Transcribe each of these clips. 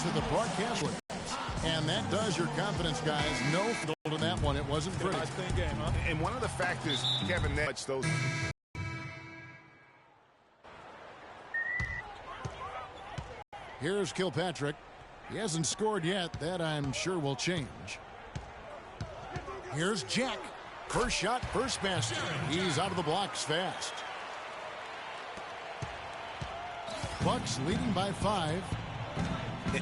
to the broadcast. And that does your confidence, guys. No field in that one. It wasn't pretty. Nice clean game, huh? And one of the factors, Kevin, that's those. Here's Kilpatrick. He hasn't scored yet. That, I'm sure, will change. Here's Jack. First shot, first basket. He's out of the blocks fast. Bucks leading by 5.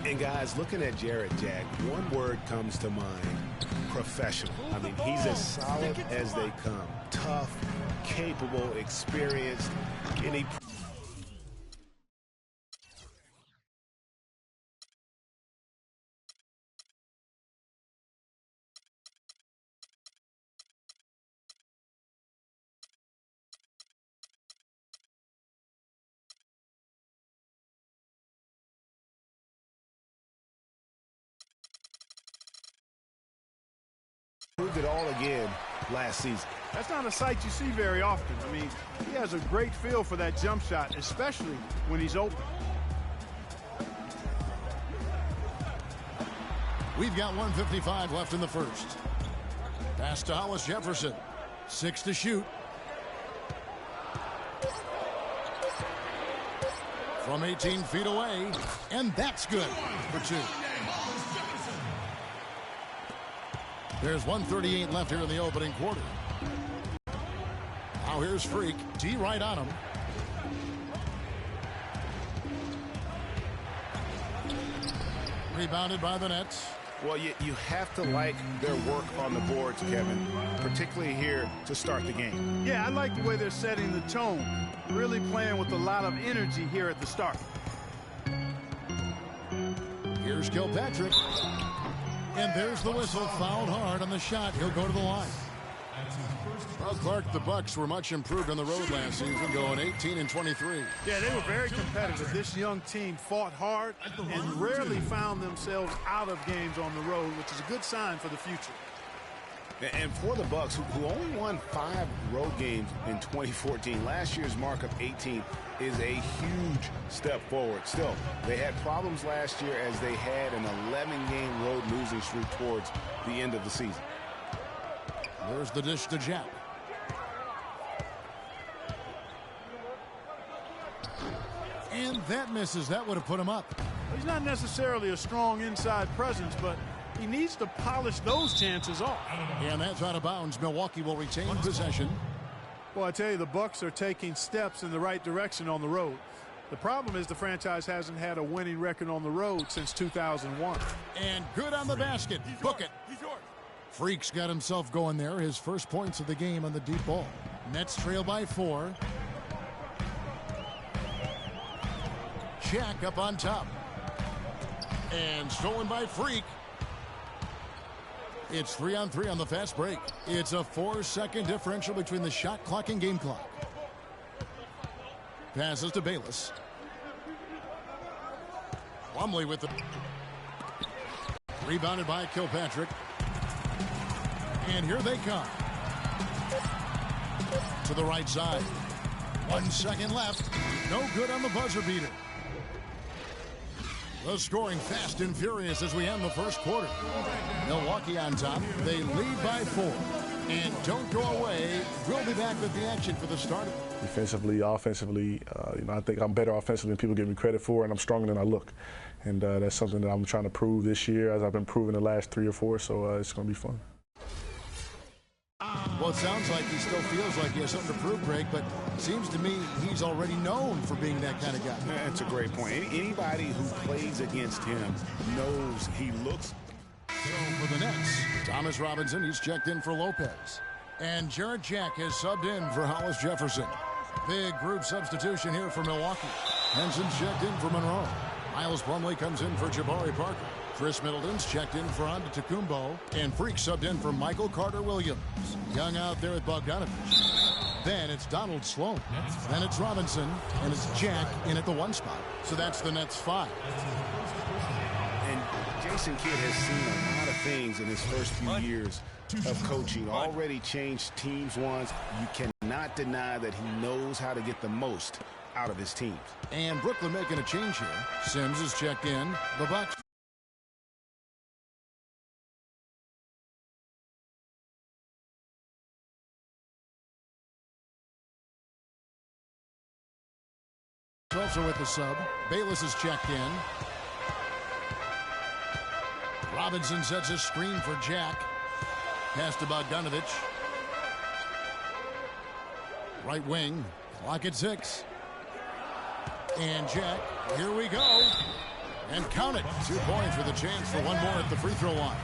And guys, looking at Jarrett Jack, one word comes to mind: professional. I mean, he's as solid as they come. Tough, capable, experienced, and he... proved it all again last season. That's not a sight you see very often. I mean, he has a great feel for that jump shot, especially when he's open. We've got 1:55 left in the first. Pass to Hollis Jefferson. 6 to shoot. From 18 feet away. And that's good for 2. There's 1:38 left here in the opening quarter. Now here's Freak. D right on him. Rebounded by the Nets. Well, you have to like their work on the boards, Kevin, particularly here to start the game. Yeah, I like the way they're setting the tone. Really playing with a lot of energy here at the start. Here's Kilpatrick. And there's the whistle. Fouled hard on the shot. He'll go to the line. Well, Clark, the Bucks were much improved on the road last season, going 18-23. Yeah, they were very competitive. This young team fought hard and rarely found themselves out of games on the road, which is a good sign for the future. And for the Bucks, who only won 5 road games in 2014, last year's mark of 18 is a huge step forward. Still, they had problems last year as they had an 11-game road losing streak towards the end of the season. There's the dish to Jack. And that misses. That would have put him up. He's not necessarily a strong inside presence, but he needs to polish those chances off. And that's out of bounds. Milwaukee will retain possession. Well, I tell you, the Bucks are taking steps in the right direction on the road. The problem is the franchise hasn't had a winning record on the road since 2001. And good on the basket. Book it. Freak's got himself going there. His first points of the game on the deep ball. Nets trail by 4. Jack up on top. And stolen by Freak. It's 3-on-3 on the fast break. It's a 4-second differential between the shot clock and game clock. Passes to Bayless. Plumlee with the... Rebounded by Kilpatrick. And here they come. To the right side. 1 second left. No good on the buzzer beater. The scoring fast and furious as we end the first quarter. Milwaukee on top. They lead by 4. And don't go away. We'll be back with the action for the start. Defensively, offensively, I think I'm better offensively than people give me credit for, and I'm stronger than I look. And that's something that I'm trying to prove this year, as I've been proving the last 3 or 4. So it's going to be fun. Well, it sounds like he still feels like he has something to prove, Greg, but it seems to me he's already known for being that kind of guy. That's a great point. Anybody who plays against him knows he looks. So for the Nets, Thomas Robinson, he's checked in for Lopez. And Jarrett Jack has subbed in for Hollis Jefferson. Big group substitution here for Milwaukee. Henson's checked in for Monroe. Miles Plumlee comes in for Jabari Parker. Chris Middleton's checked in for Antetokounmpo. And Freak subbed in for Michael Carter-Williams. Young out there with Bogdanovich. Then it's Donald Sloan. Then it's Robinson. And it's Jack in at the 1 spot. So that's the Nets 5. And Jason Kidd has seen a lot of things in his first few years of coaching. Already changed teams once. You cannot deny that he knows how to get the most out of his teams. And Brooklyn making a change here. Sims is checked in. The Bucks also with the sub. Bayless is checked in. Robinson sets a screen for Jack. Pass to Bogdanovich. Right wing. Clock at 6. And Jack, here we go. And count it. 2 points with a chance for one more at the free throw line.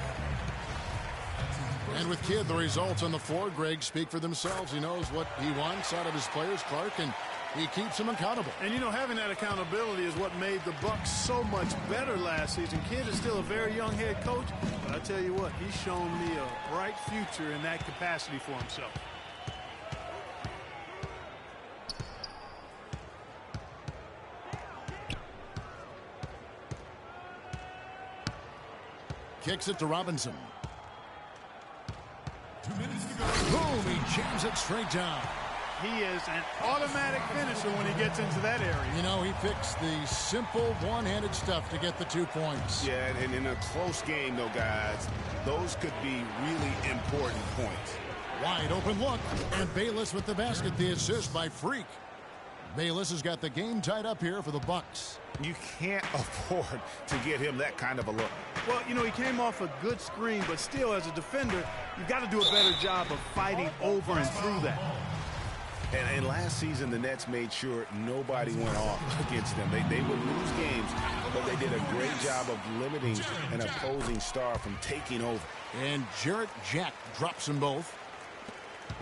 And with Kidd, the results on the floor, Greg, speak for themselves. He knows what he wants out of his players, Clark, and he keeps them accountable. And, you know, having that accountability is what made the Bucks so much better last season. Kidd is still a very young head coach, but I tell you what, he's shown me a bright future in that capacity for himself. Kicks it to Robinson. 2 minutes to go. Boom, he jams it straight down. He is an automatic finisher when he gets into that area. You know, he picks the simple one-handed stuff to get the 2 points. Yeah, and in a close game, though, guys, those could be really important points. Wide open look, and Bayless with the basket, the assist by Freak. Bayless has got the game tied up here for the Bucks. You can't afford to get him that kind of a look. Well, you know, he came off a good screen, but still, as a defender, you've got to do a better job of fighting over and through that. And last season, the Nets made sure nobody went off against them. They would lose games, but they did a great job of limiting an opposing star from taking over. And Jarrett Jack drops them both.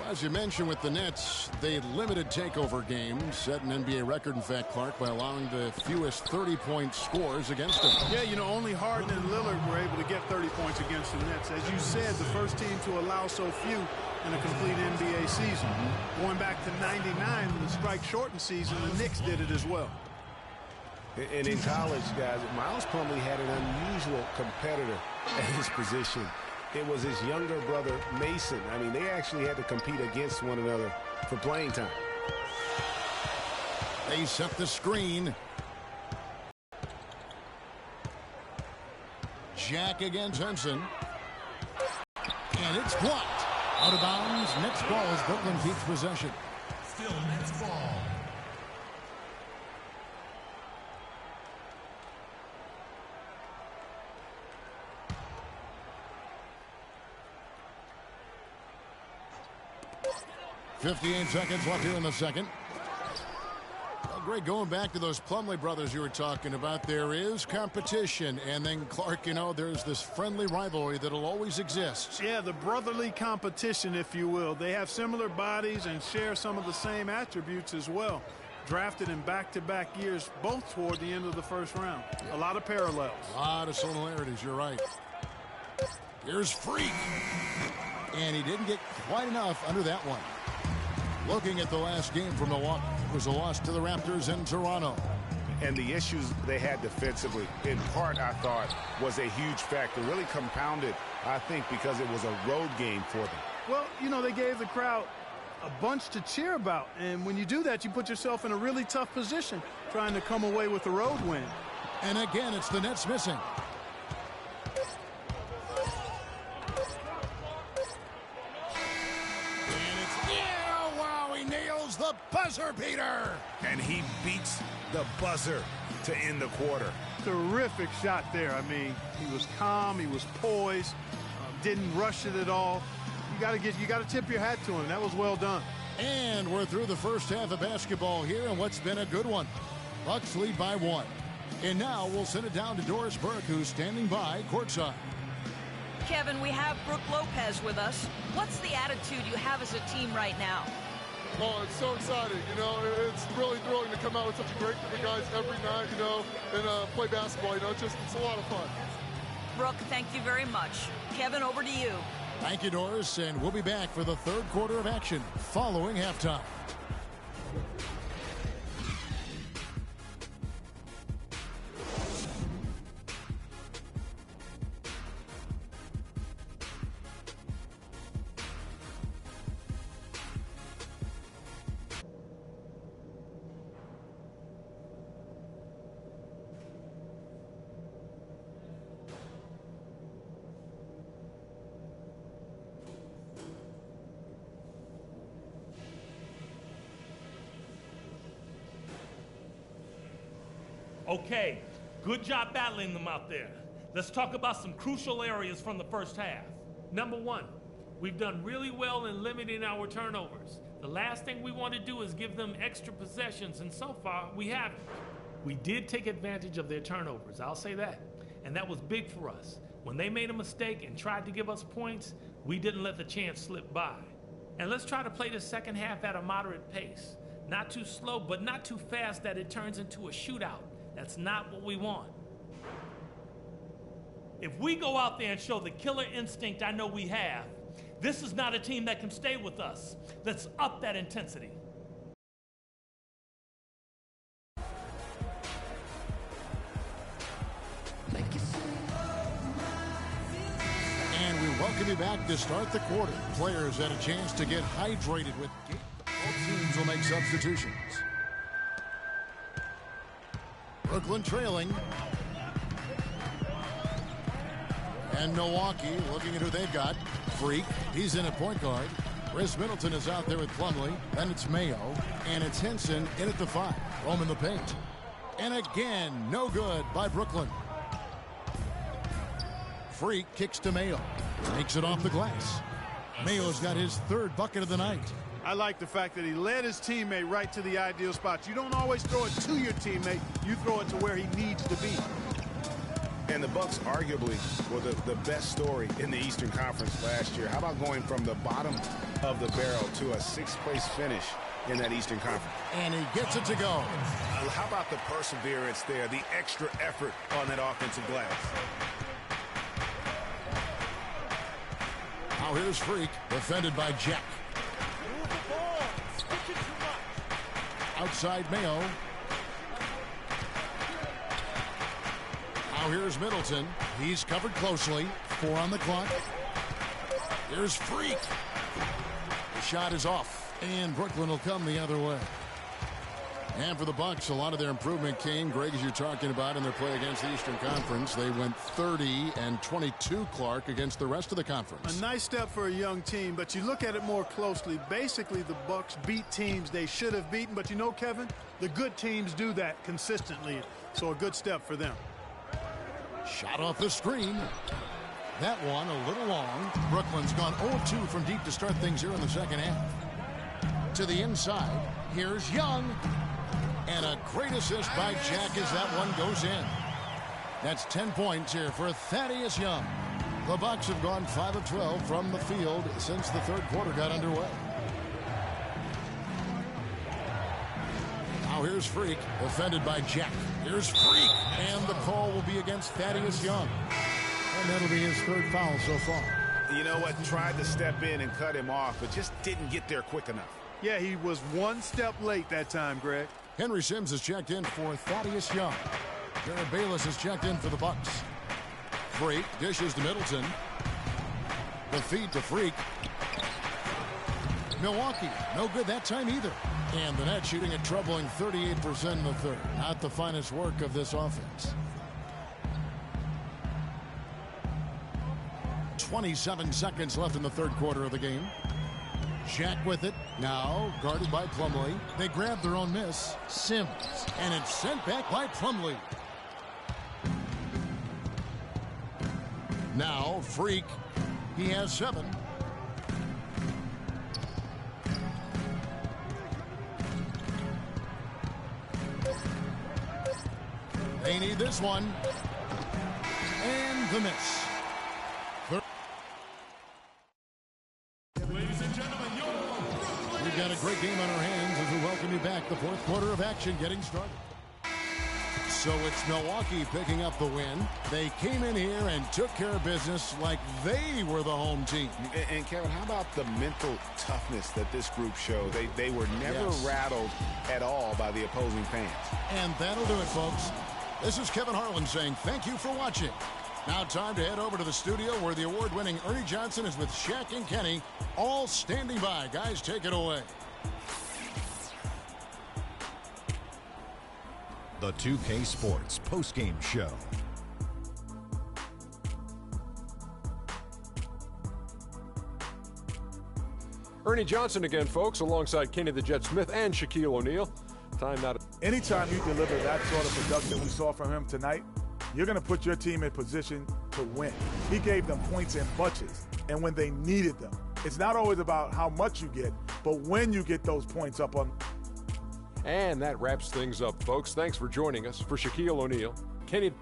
Well, as you mentioned with the Nets, they limited takeover games, set an NBA record, in fact, Clark, by allowing the fewest 30-point scores against them. Yeah, you know, only Harden and Lillard were able to get 30 points against the Nets. As you said, the first team to allow so few in a complete NBA season. Going back to 99, the strike-shortened season, the Knicks did it as well. And in college, guys, Miles Plumlee had an unusual competitor at his position. It was his younger brother, Mason. I mean, they actually had to compete against one another for playing time. They set the screen. Jack against Henson. And it's blocked. Out of bounds. Next ball as Brooklyn keeps possession. Still Nets ball. .58 seconds left here in the second. Well, Greg, going back to those Plumlee brothers you were talking about, there is competition. And then, Clark, you know, there's this friendly rivalry that'll always exist. Yeah, the brotherly competition, if you will. They have similar bodies and share some of the same attributes as well. Drafted in back-to-back years, both toward the end of the first round. A lot of parallels. A lot of similarities, you're right. Here's Freak. And he didn't get quite enough under that one. Looking at the last game for Milwaukee, it was a loss to the Raptors in Toronto. And the issues they had defensively, in part, I thought, was a huge factor. Really compounded, I think, because it was a road game for them. Well, you know, they gave the crowd a bunch to cheer about. And when you do that, you put yourself in a really tough position trying to come away with a road win. And again, it's the Nets missing. The buzzer beater. And he beats the buzzer to end the quarter. Terrific shot there. I mean, he was calm, he was poised, didn't rush it at all. You got to tip your hat to him. That was well done. And we're through the first half of basketball here, and what's been a good one. Bucks lead by 1. And now we'll send it down to Doris Burke, who's standing by courtside. Kevin, we have Brooke Lopez with us. What's the attitude you have as a team right now? Oh, it's so exciting, you know, it's really thrilling to come out with such a great group of guys every night, you know, and play basketball, you know, it's a lot of fun. Brooke, thank you very much. Kevin, over to you. Thank you, Doris, and we'll be back for the third quarter of action following halftime. Okay, good job battling them out there. Let's talk about some crucial areas from the first half. Number one, we've done really well in limiting our turnovers. The last thing we want to do is give them extra possessions, and so far, we haven't. We did take advantage of their turnovers, I'll say that. And that was big for us. When they made a mistake and tried to give us points, we didn't let the chance slip by. And let's try to play the second half at a moderate pace. Not too slow, but not too fast that it turns into a shootout. That's not what we want. If we go out there and show the killer instinct I know we have, this is not a team that can stay with us. Let's up that intensity. And we welcome you back to start the quarter. Players had a chance to get hydrated with game. Both teams will make substitutions. Brooklyn trailing. And Milwaukee looking at who they've got. Freak, he's in at point guard. Chris Middleton is out there with Plumlee. Then it's Mayo. And it's Henson in at the 5. Home in the paint. And again, no good by Brooklyn. Freak kicks to Mayo. Takes it off the glass. Mayo's got his 3rd bucket of the night. I like the fact that he led his teammate right to the ideal spot. You don't always throw it to your teammate. You throw it to where he needs to be. And the Bucks arguably were the best story in the Eastern Conference last year. How about going from the bottom of the barrel to a 6th place finish in that Eastern Conference? And he gets it to go. How about the perseverance there, the extra effort on that offensive glass? Now here's Freak, defended by Jack. Outside Mayo. Now here's Middleton. He's covered closely. 4 on the clock. Here's Freak. The shot is off. And Brooklyn will come the other way. And for the Bucks, a lot of their improvement came, Greg, as you're talking about, in their play against the Eastern Conference. They went 30-22, Clark, against the rest of the conference. A nice step for a young team, but you look at it more closely. Basically, the Bucks beat teams they should have beaten, but you know, Kevin, the good teams do that consistently, so a good step for them. Shot off the screen. That one a little long. Brooklyn's gone 0-2 from deep to start things here in the second half. To the inside, here's Young. And a great assist by Jack as that one goes in. That's 10 points here for Thaddeus Young. The Bucks have gone 5 of 12 from the field since the 3rd quarter got underway. Now here's Freak, defended by Jack. Here's Freak, and the call will be against Thaddeus Young. And that'll be his 3rd foul so far. You know what? Tried to step in and cut him off, but just didn't get there quick enough. Yeah, he was 1 step late that time, Greg. Henry Sims has checked in for Thaddeus Young. Jared Bayless has checked in for the Bucks. Freak dishes to Middleton. The feed to Freak. Milwaukee, no good that time either. And the net shooting a troubling 38% in the 3rd. Not the finest work of this offense. 27 seconds left in the 3rd quarter of the game. Jack with it, now guarded by Plumlee. They grab their own miss. Sims, and it's sent back by Plumlee. Now Freak, he has 7. They need this one. And the miss. We've got a great game on our hands as we welcome you back. The 4th quarter of action getting started. So it's Milwaukee picking up the win. They came in here and took care of business like they were the home team. And Kevin, how about the mental toughness that this group showed? They were never rattled at all by the opposing fans. And that'll do it, folks. This is Kevin Harlan saying thank you for watching. Now time to head over to the studio where the award-winning Ernie Johnson is with Shaq and Kenny, all standing by. Guys, take it away. The 2K Sports postgame show. Ernie Johnson again, folks, alongside Kenny the Jet Smith and Shaquille O'Neal. Time now to Anytime you deliver that sort of production we saw from him tonight, you're going to put your team in position to win. He gave them points in bunches, and when they needed them. It's not always about how much you get, but when you get those points up on. And that wraps things up, folks. Thanks for joining us. For Shaquille O'Neal, Kenny.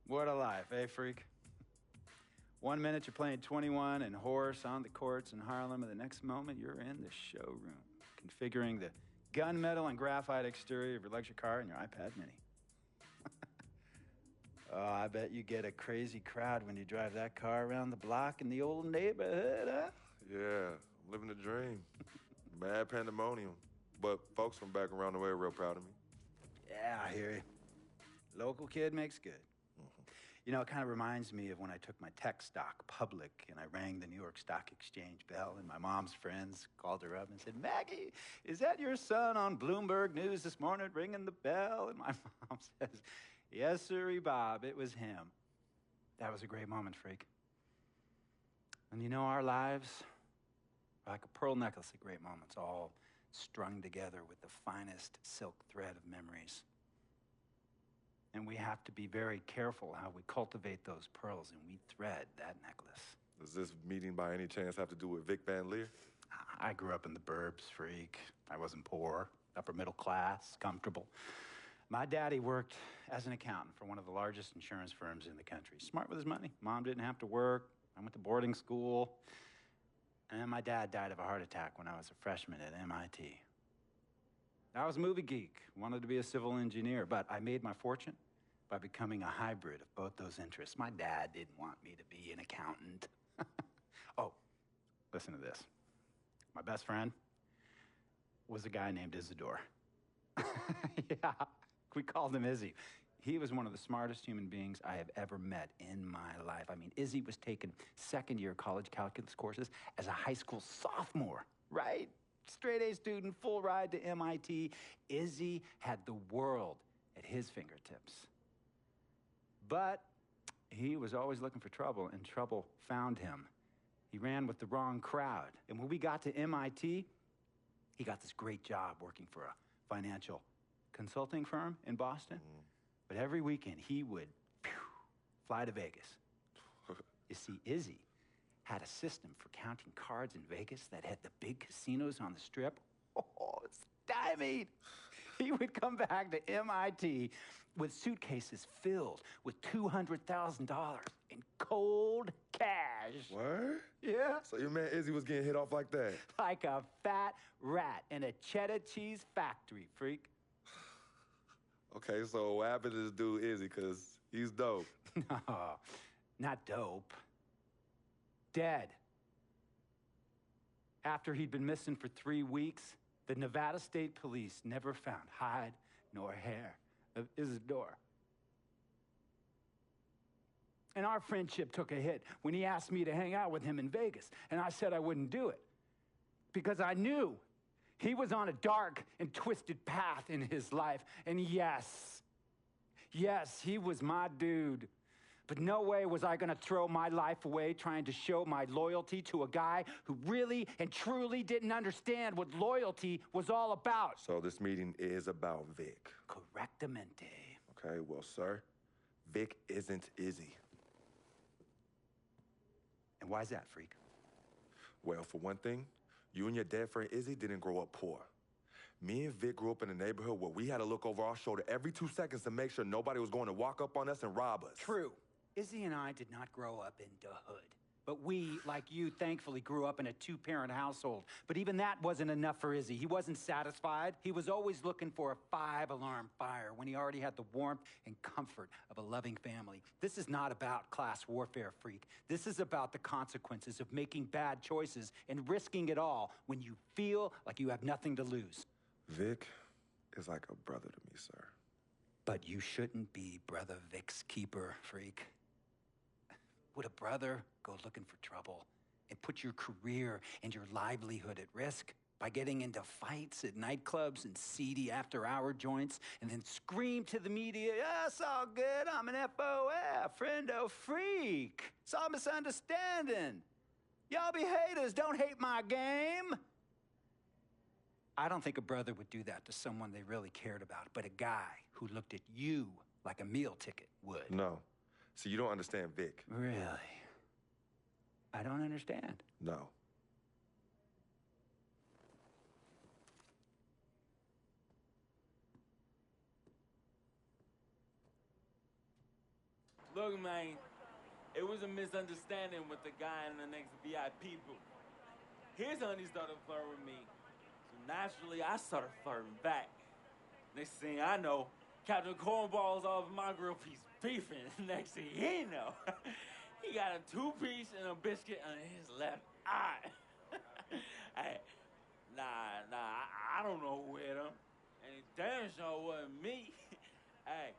What a life, eh, freak? 1 minute you're playing 21 and horse on the courts in Harlem, and the next moment you're in the showroom, configuring the gunmetal and graphite exterior of your luxury car and your iPad mini. Oh, I bet you get a crazy crowd when you drive that car around the block in the old neighborhood, huh? Yeah, I'm living the dream. Mad pandemonium. But folks from back around the way are real proud of me. Yeah, I hear you. Local kid makes good. You know, it kind of reminds me of when I took my tech stock public and I rang the New York Stock Exchange bell, and my mom's friends called her up and said, "Maggie, is that your son on Bloomberg News this morning ringing the bell?" And my mom says, "Yes, sirree, Bob, it was him." That was a great moment, freak. And you know, our lives are like a pearl necklace of great moments, all strung together with the finest silk thread of memories. And we have to be very careful how we cultivate those pearls and we thread that necklace. Does this meeting by any chance have to do with Vic Van Leer? I grew up in the burbs, freak. I wasn't poor, upper middle class, comfortable. My daddy worked as an accountant for one of the largest insurance firms in the country. Smart with his money. Mom didn't have to work. I went to boarding school. And then my dad died of a heart attack when I was a freshman at MIT. I was a movie geek, wanted to be a civil engineer, but I made my fortune by becoming a hybrid of both those interests. My dad didn't want me to be an accountant. Oh, listen to this. My best friend was a guy named Isidore. Yeah, we called him Izzy. He was one of the smartest human beings I have ever met in my life. I mean, Izzy was taking second-year college calculus courses as a high school sophomore, right? Straight-A student, full ride to MIT. Izzy had the world at his fingertips. But he was always looking for trouble, and trouble found him. He ran with the wrong crowd. And when we got to MIT, he got this great job working for a financial consulting firm in Boston. But every weekend, he would fly to Vegas. You see, Izzy had a system for counting cards in Vegas that had the big casinos on the Strip. Oh, it's stymied. He would come back to MIT with suitcases filled with $200,000 in cold cash. What? Yeah. So your man Izzy was getting hit off like that? Like a fat rat in a cheddar cheese factory, freak. Okay, so what happened to this dude Izzy? Because he's dope. No, not dope. Dead. After he'd been missing for 3 weeks, the Nevada State Police never found hide nor hair of Isidore. And our friendship took a hit when he asked me to hang out with him in Vegas, and I said I wouldn't do it because I knew he was on a dark and twisted path in his life. And yes, he was my dude. But no way was I gonna throw my life away trying to show my loyalty to a guy who really and truly didn't understand what loyalty was all about. So this meeting is about Vic. Correctamente. Okay, well, sir, Vic isn't Izzy. And why's that, freak? Well, for one thing, you and your dead friend Izzy didn't grow up poor. Me and Vic grew up in a neighborhood where we had to look over our shoulder every 2 seconds to make sure nobody was going to walk up on us and rob us. True. Izzy and I did not grow up in the hood. But we, like you, thankfully grew up in a two-parent household. But even that wasn't enough for Izzy. He wasn't satisfied. He was always looking for a 5-alarm fire when he already had the warmth and comfort of a loving family. This is not about class warfare, freak. This is about the consequences of making bad choices and risking it all when you feel like you have nothing to lose. Vic is like a brother to me, sir. But you shouldn't be Brother Vic's keeper, freak. Would a brother go looking for trouble and put your career and your livelihood at risk by getting into fights at nightclubs and seedy after-hour joints and then scream to the media, "Yeah, it's all good, I'm an FOF, friendo freak. It's all misunderstanding. Y'all be haters, don't hate my game." I don't think a brother would do that to someone they really cared about, but a guy who looked at you like a meal ticket would. No. See, you don't understand Vic. Really? I don't understand. No. Look, man, it was a misunderstanding with the guy in the next VIP booth. His honey started flirting with me, so naturally I started flirting back. Next thing I know, Captain Cornball's off my grill piece beefing. Next thing he know, he got a 2-piece and a biscuit on his left eye. Hey, I don't know who hit him. And it damn sure wasn't me. Hey,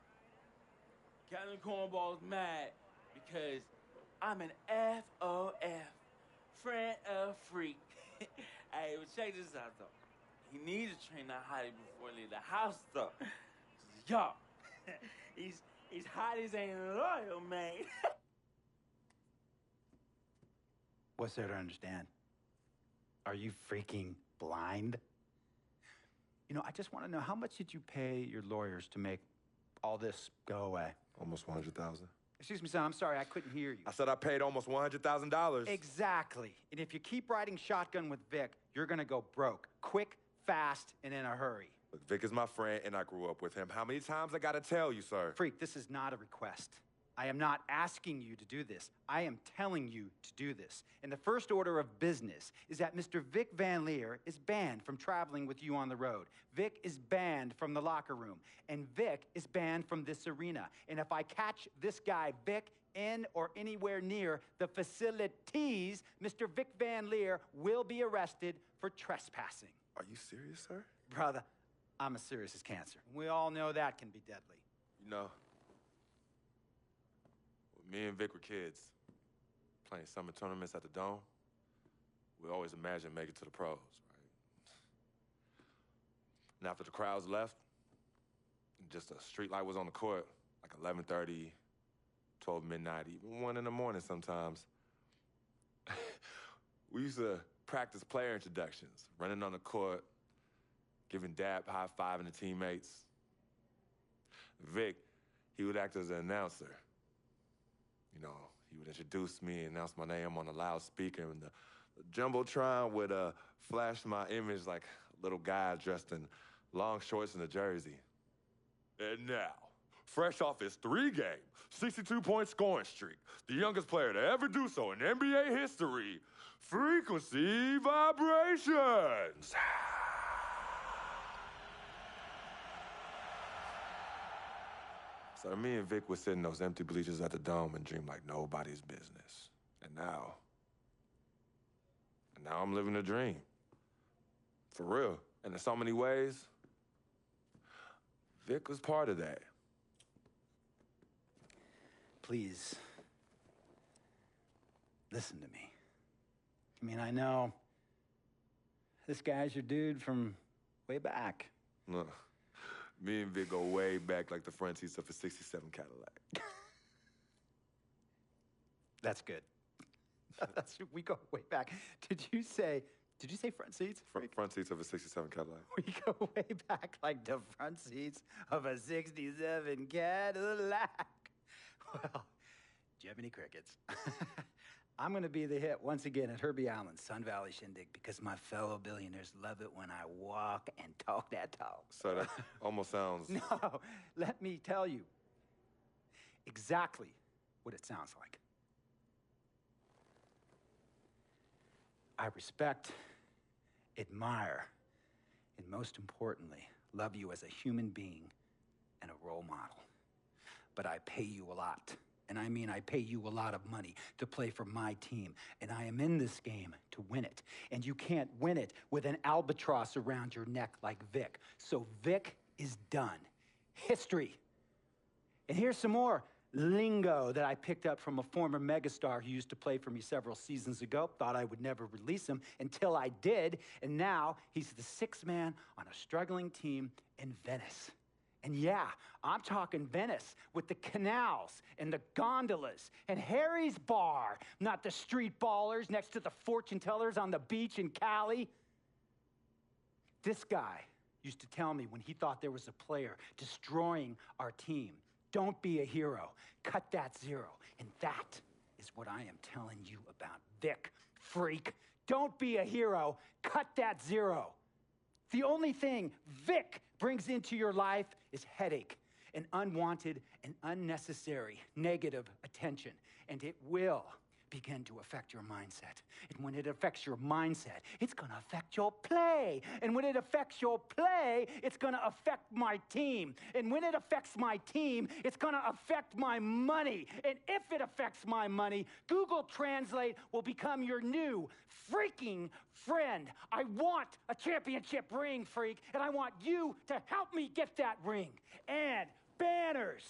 Captain Cornball's mad because I'm an FOF, friend of freak. Hey, but check this out, though. He needs to train that hottie before he leave the house, though. Yo, he's hot as ain't loyal, man. What's there to understand? Are you freaking blind? You know, I just want to know, how much did you pay your lawyers to make all this go away? Almost $100,000. Excuse me, son, I'm sorry, I couldn't hear you. I said I paid almost $100,000. Exactly. And if you keep riding shotgun with Vic, you're gonna go broke. Quick, fast, and in a hurry. Look, Vic is my friend, and I grew up with him. How many times I gotta tell you, sir? Freak, this is not a request. I am not asking you to do this. I am telling you to do this. And the first order of business is that Mr. Vic Van Leer is banned from traveling with you on the road. Vic is banned from the locker room. And Vic is banned from this arena. And if I catch this guy, Vic, in or anywhere near the facilities, Mr. Vic Van Leer will be arrested for trespassing. Are you serious, sir? Brother, I'm as serious as cancer. We all know that can be deadly. You know, when me and Vic were kids, playing summer tournaments at the Dome, we always imagined making it to the pros, right? And after the crowds left, just a street light was on the court, like 11:30, 12 midnight, even 1 in the morning sometimes. We used to practice player introductions, running on the court, giving dab, high-fiving the teammates. Vic, he would act as an announcer. You know, he would introduce me, announce my name on a loudspeaker, and the Jumbotron would flash my image like a little guy dressed in long shorts and a jersey. And now, fresh off his 3-game, 62-point scoring streak, the youngest player to ever do so in NBA history, Frequency Vibrations. So me and Vic would sit in those empty bleachers at the Dome and dream like nobody's business. And now I'm living a dream. For real. And in so many ways, Vic was part of that. Please, listen to me. I mean, I know this guy's your dude from way back. Look, me and Vic go way back like the front seats of a 67 Cadillac. That's good. We go way back. Did you say front seats? Front seats of a 67 Cadillac. We go way back like the front seats of a 67 Cadillac. Well, do you have any crickets? I'm going to be the hit once again at Herbie Allen's Sun Valley Shindig because my fellow billionaires love it when I walk and talk that talk. So that almost sounds... No, let me tell you exactly what it sounds like. I respect, admire, and most importantly, love you as a human being and a role model. But I pay you a lot. And I mean, I pay you a lot of money to play for my team. And I am in this game to win it. And you can't win it with an albatross around your neck like Vic. So Vic is done. History. And here's some more lingo that I picked up from a former megastar who used to play for me several seasons ago. Thought I would never release him until I did. And now he's the sixth man on a struggling team in Venice. And yeah, I'm talking Venice with the canals and the gondolas and Harry's Bar, not the street ballers next to the fortune tellers on the beach in Cali. This guy used to tell me when he thought there was a player destroying our team, don't be a hero, cut that zero. And that is what I am telling you about Vic, freak. Don't be a hero, cut that zero. The only thing Vic brings into your life is headache and unwanted and unnecessary negative attention. And it will begin to affect your mindset. And when it affects your mindset, it's going to affect your play. And when it affects your play, it's going to affect my team. And when it affects my team, it's going to affect my money. And if it affects my money, Google Translate will become your new freaking friend. I want a championship ring, freak, and I want you to help me get that ring. And banners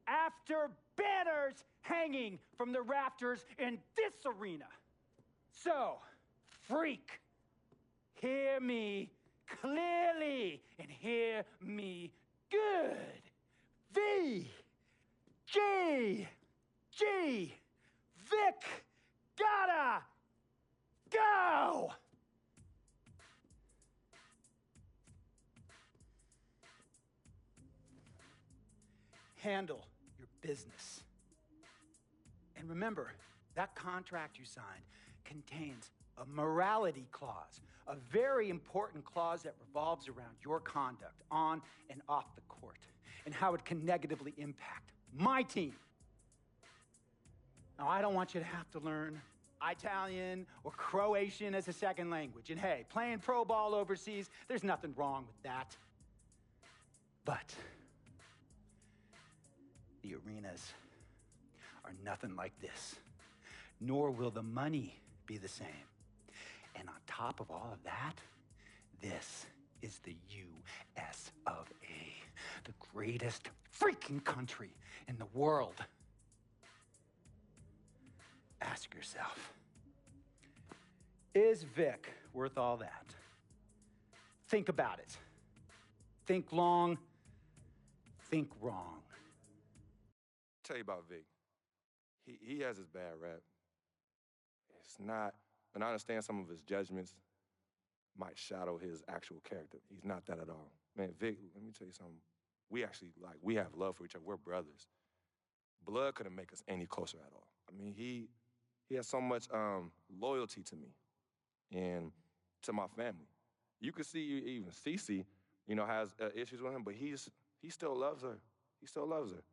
after banners hanging from the rafters in this arena. So, freak, hear me clearly and hear me good. V, G, Vic, gotta go! Handle your business. And remember, that contract you signed contains a morality clause, a very important clause that revolves around your conduct on and off the court, and how it can negatively impact my team. Now, I don't want you to have to learn Italian or Croatian as a second language. And hey, playing pro ball overseas, there's nothing wrong with that. But the arenas are nothing like this, nor will the money be the same. And on top of all of that, this is the US of A, the greatest freaking country in the world. Ask yourself, is Vic worth all that? Think about it. Think long, think wrong. Tell you about Vic. He has his bad rap. It's not, and I understand some of his judgments might shadow his actual character. He's not that at all. Man, Vic, let me tell you something. We actually, we have love for each other. We're brothers. Blood couldn't make us any closer at all. I mean, he has so much loyalty to me and to my family. You could see even Cece, has issues with him, but he still loves her. He still loves her.